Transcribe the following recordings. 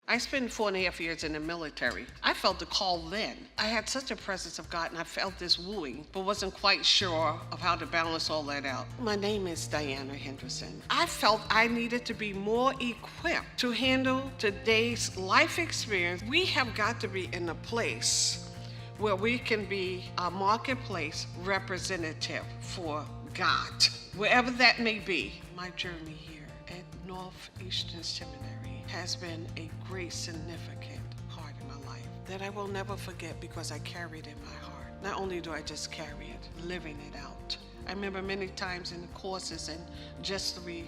I spent 4.5 years in the military. I felt the call then. I had such a presence of God and I felt this wooing, but wasn't quite sure of how to balance all that out. My name is Dianna Henderson. I felt I needed to be more equipped to handle today's life experience. We have got to be in a place where we can be a marketplace representative for God, wherever that may be. My journey here at Northeastern Seminary has been a great significant part in my life that I will never forget because I carry it in my heart. Not only do I just carry it, living it out. I remember many times in the courses and just the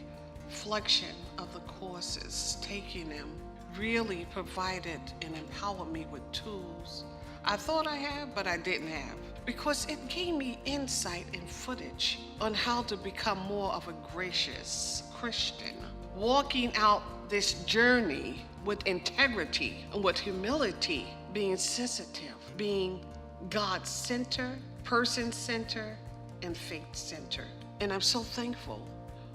reflection of the courses, taking them really provided and empowered me with tools I thought I had, but I didn't have. Because it gave me insight and footage on how to become more of a gracious Christian, walking out this journey with integrity and with humility, being sensitive, being God-centered, person-centered, and faith-centered. And I'm so thankful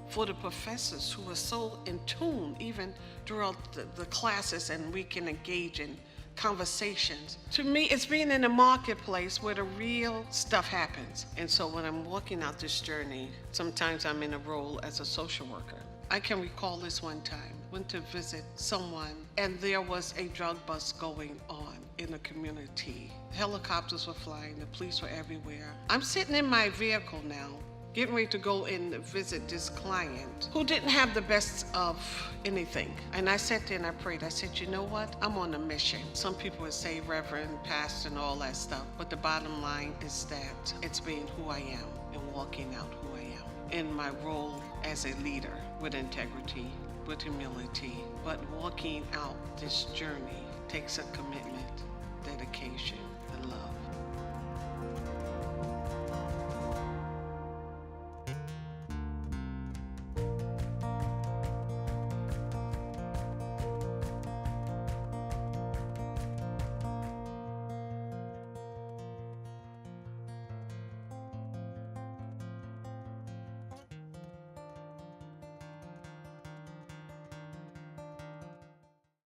for the professors who are so in tune, even throughout the classes, and we can engage in conversations. To me, it's being in the marketplace where the real stuff happens. And so when I'm walking out this journey, sometimes I'm in a role as a social worker. I can recall this one time, went to visit someone and there was a drug bust going on in the community. Helicopters were flying, the police were everywhere. I'm sitting in my vehicle now, getting ready to go in to visit this client who didn't have the best of anything. And I sat there and I prayed. I said, you know what? I'm on a mission. Some people would say reverend, pastor, and all that stuff. But the bottom line is that it's being who I am and walking out who I am in my role as a leader with integrity, with humility. But walking out this journey takes a commitment, dedication, and love.